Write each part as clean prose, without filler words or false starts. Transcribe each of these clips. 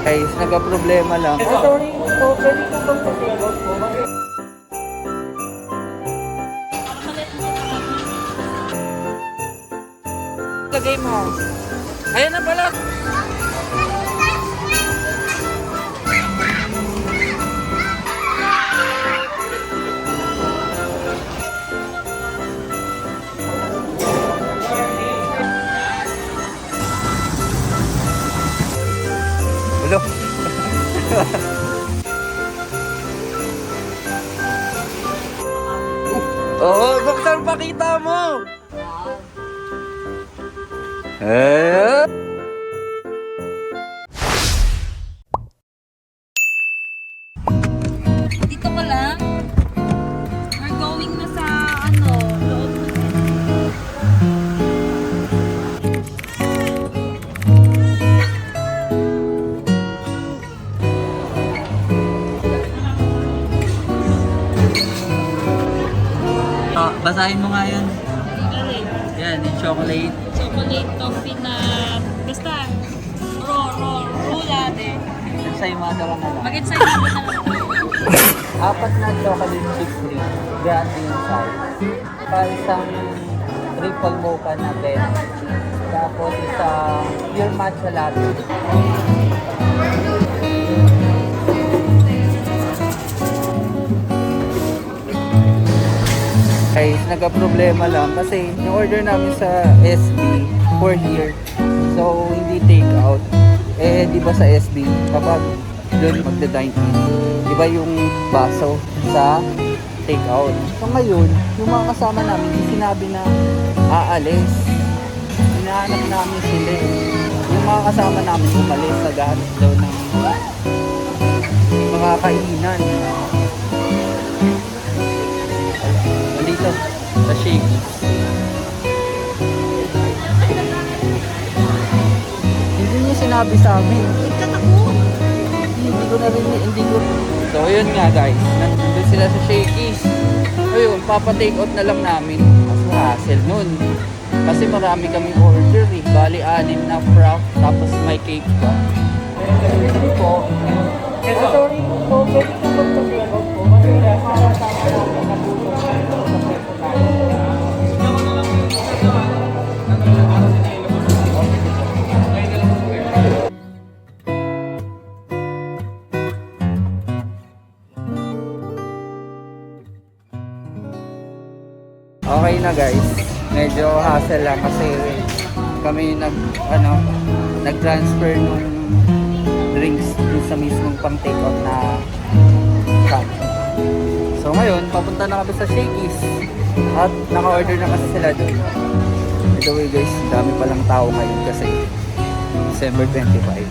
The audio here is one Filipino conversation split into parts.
Guys, nagka-problema lang. Sorry po, pwede ko bang pag-igot po? Lagay mo. Ayan na pala. Ulo. Oo, buksan pakita mo. Eh? Dito ka lang. We're going na sa ano, loob. Basahin mo nga yun. Yan, yung chocolate. Chocolate coffee na basta roulade. Sa'yo mga dawa na lang. Mag-inside na lang. 4 na chocolate chip cream. Grande yung size. Isang triple mocha na blend. Tapos isang pure matcha latte. Guys, nagka-problema lang kasi yung order namin sa SB for here. So, hindi take out. Eh, di ba sa SB, kapag doon magda-dine in, di ba yung baso sa take out. So, ngayon, yung mga kasama namin, yung sinabi na aalis. Hinahanap namin sila. Yung mga kasama namin umalis sa gahanap daw ng mga kainan. Dito sa Shakey's. Hindi niya sinabi sa amin. Hindi ko narinig, hindi ko. So yun nga guys, nandun sila sa Shakey's. Ayun, papa-take out na lang namin. Mas hassle nun. Kasi marami kaming order eh. Bali 6 na frappe, tapos may cake pa. Hindi po. Sorry po, pwede ko bang pag-igot po? Kasi para sa akin na nagutom sa presyo namin. Okay na guys, medyo hassle lang kasi kami nag-transfer nung drinks dun sa mismong pang take out na shop. So ngayon, papunta na kami sa Shakey's at naka-order na kasi sila dun. By the way guys, dami palang tao ngayon kasi December 25.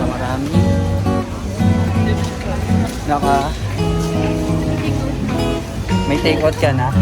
So marami may take out ka na.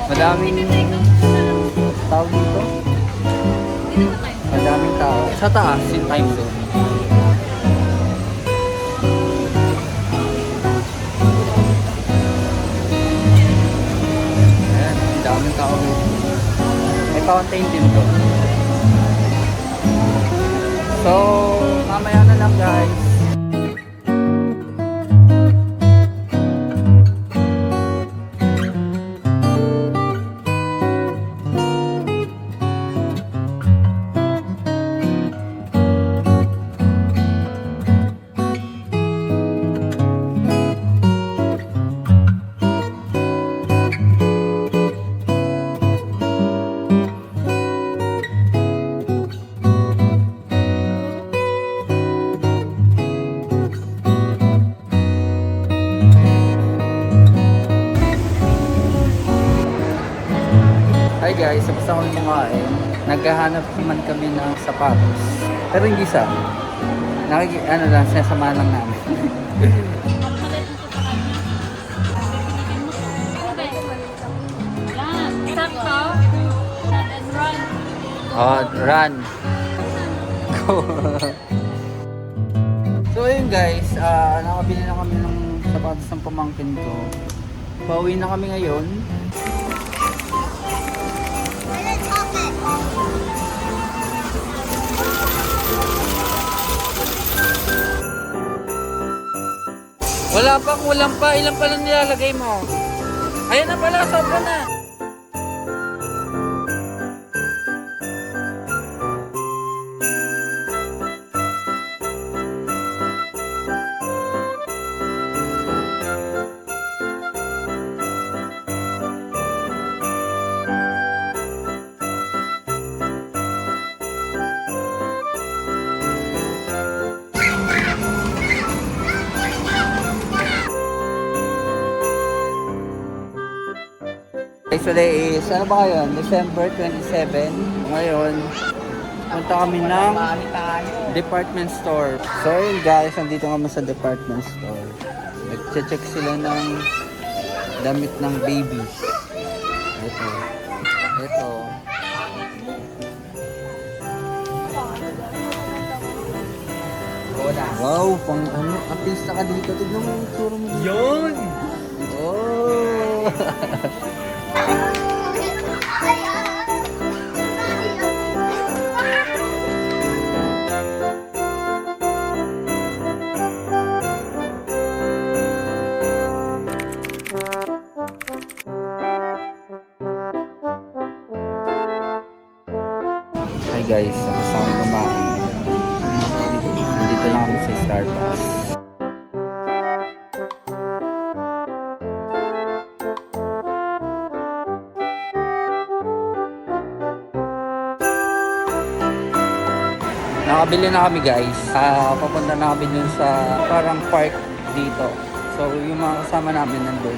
Madaming tao dito. Madaming tao. Sa taas, yung time zone. Ayan, daming tao dito. May fountain din to. So, mamaya na lang guys. Hi guys, tapos ako kumain. Naghahanap naman kami ng sapatos. Pero hindi sa sinasamahan lang namin. Yan, sakto. And run. Oh, run. Go. So ayun guys, nakabili na kami ng sapatos ng pamangkin ko. Pauwi na kami ngayon. Wala pa, kulang pa. Ilan pa lang nilalagay mo? Ayan na pala, sobra na. Today is, ano ba ngayon? December 27. Ngayon, punta kami ng department store. So yun guys, nandito kami sa department store. Nag-check sila ng damit ng babies. Ito. Ito. Wow, pang ano, artista ka dito. Tignan mo yung tsura mo dito. Yun! Oh! Hi guys, kasama kumain. Nandito lang kami sa Starbucks. Nakabili na kami guys. Papunta na kami dun sa parang park dito. So yung mga kasama namin nandun.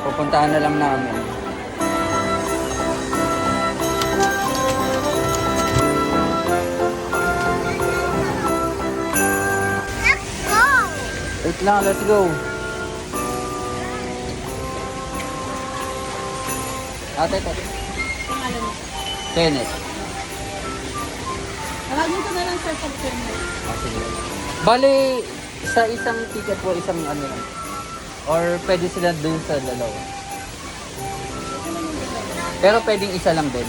Pupuntaan na lang namin. Wait lang, let's go. Ate, ate. Pangalan mo. Kenneth. Tawagin ko na lang sir pag Kenneth. Sige. Bali, sa isang ticket po, isang ano lang. Or pwede sila dun sa dalawa. Pero pwedeng isa lang din.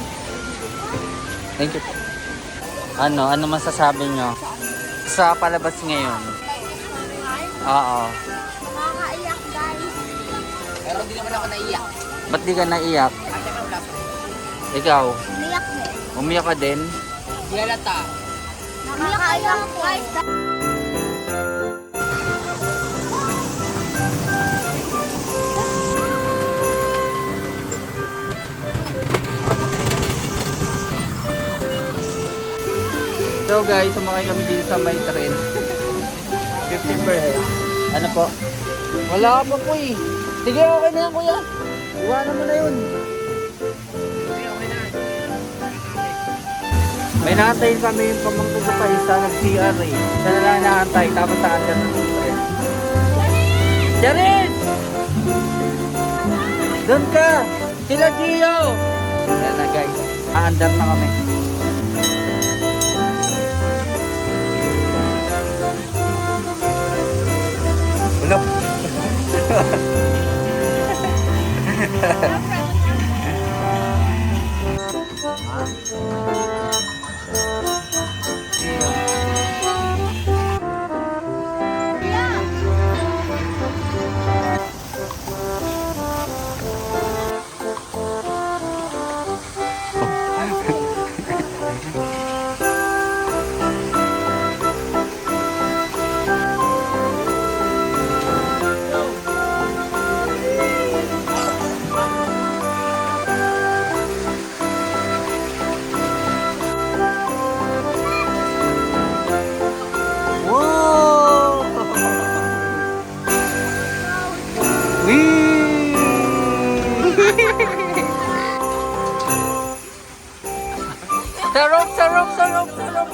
Thank you po. Ano masasabi nyo? Sa palabas ngayon? Oo. Nakakaiyak guys. Pero hindi naman ako naiyak. Ba't di ka naiyak? Kasi naman wala pa. Ikaw? Umiyak na. Umiyak ka din? Di halata. Nakakaiyak guys. So guys, sumakay kami dito sa may train. 50 per head. Ano po? Wala pa po eh. Sige, okay na yan kuya. Iwanan mo na yun. May nakantay kami yung pamangkin ko pa isa, nag-CR eh. Siya na lang nakantay, tapos sa under ng train. Charis! Doon ka! Sila Gio! Yan na guys, under na kami. Wala. Wow! Wee! Sarap, sarap, sarap, sarap.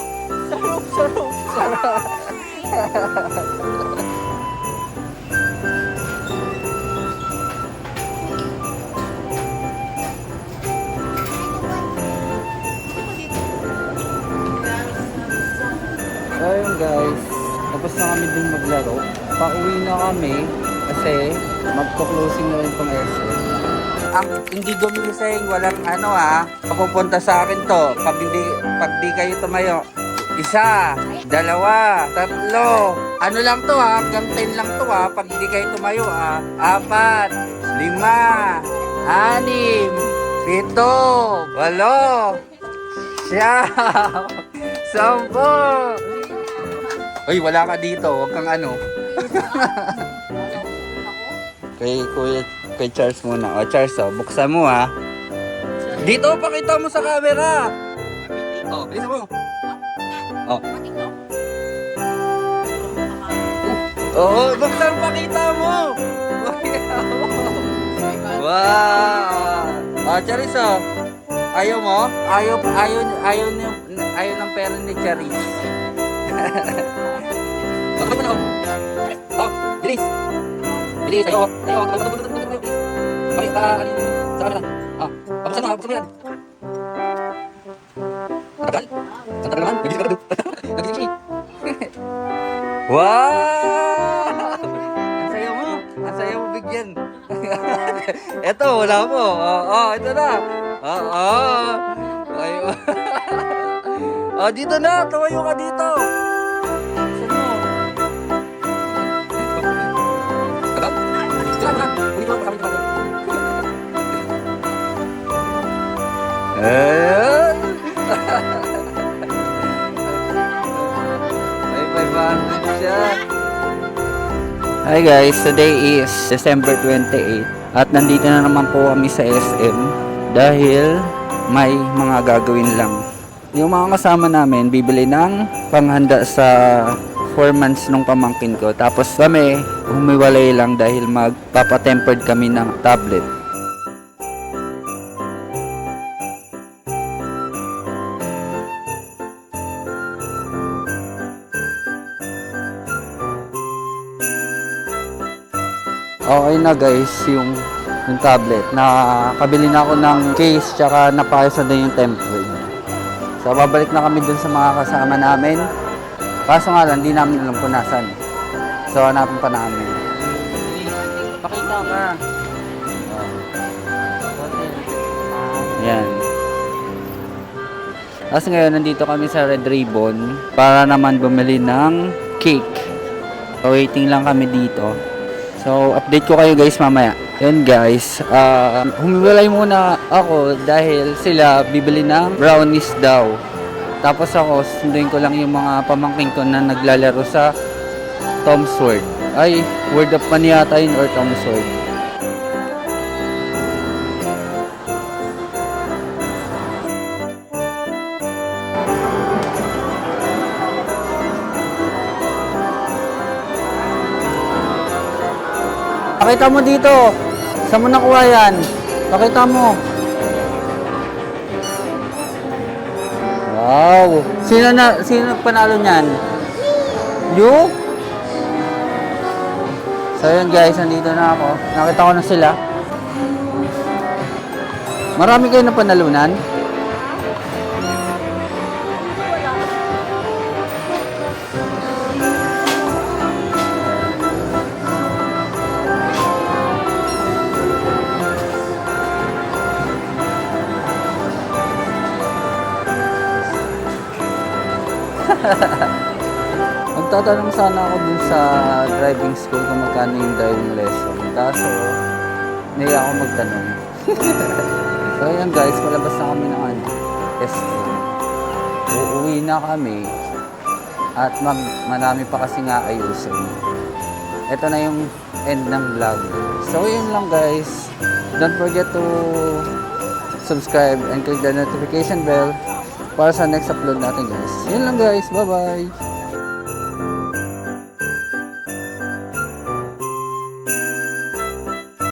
Sarap, sarap, sarap. So yun guys, tapos na kami dun maglaro. Pauwi na kami kasi magpo-closing na rin itong SM. Ang hindi gumigising, walang ano ha, papupunta sa akin to. Pag di kayo tumayo, Isa, dalawa, tatlo. Ano lang to ha, hanggang 10 lang to ha. Pag di kayo tumayo ha. 4, 5, 6, 7, 8, 9, 10. Uy, wala ka dito. Huwag kang ano. kay Charles muna. O, Charles, buksan mo ha. Dito, pakita mo sa camera. Oh, bilisan mo. Oh. Oo, buksan pakita mo. Wow. Ah, Charis, ayaw mo? Ayaw ng pera ni Charis. Bakit mo na? Oh, bilis. Bilis, ayaw. Bakit ka, sa camera? Ah, buksan mo yan. Tagal? Ang tagal naman, nagiging ka na doon. Nagiging. Wow! Ang saya mo. Ang saya mo bigyan. Eto, wala mo. Ito na. Ayun. Dito na. Tumayo ka dito. Saan mo? Tagal? Saan na? Ulit mo kami tagal. Ayan. May 500 siya. Hi guys, today is December 28 at nandito na naman po kami sa SM dahil may mga gagawin lang. Yung mga kasama namin bibili ng panghanda sa 4 months nung pamangkin ko, tapos kami humiwalay lang dahil magpapatempered kami ng tablet. Okay na guys, yung tablet. Nakabili na ako ng case tsaka napayos na din yung tempered. So babalik na kami dun sa mga kasama namin. Kaso nga lang, di namin alam kung nasan. So hanapin pa namin. Pakita ka. Yan. Tapos ngayon, nandito kami sa Red Ribbon para naman bumili ng cake. So waiting lang kami dito. So, update ko kayo guys mamaya. Yun guys, humiwalay muna ako dahil sila bibili ng brownies daw. Tapos ako, sunduin ko lang yung mga pamangking ko na naglalaro sa Tom's World. Ay, Word of Man yata yun or Tom's World. Pakita mo dito. Saan mo nakuha yan? Pakita mo. Wow. Sino nagpanalo niyan? You? So yun guys, nandito na ako. Nakita ko na sila. Marami kayo na panalunan? Magtatanong sana ako dun sa driving school kung magkano yung driving lesson. Kaso, nahiya ako magtanong. So ayan guys, malabas na kami ng test. Uuwi na kami. At marami pa kasi nga ayusin. Ito na yung end ng vlog. So yun lang guys. Don't forget to subscribe and click the notification bell para sa next upload natin guys. Yun lang guys. Bye bye.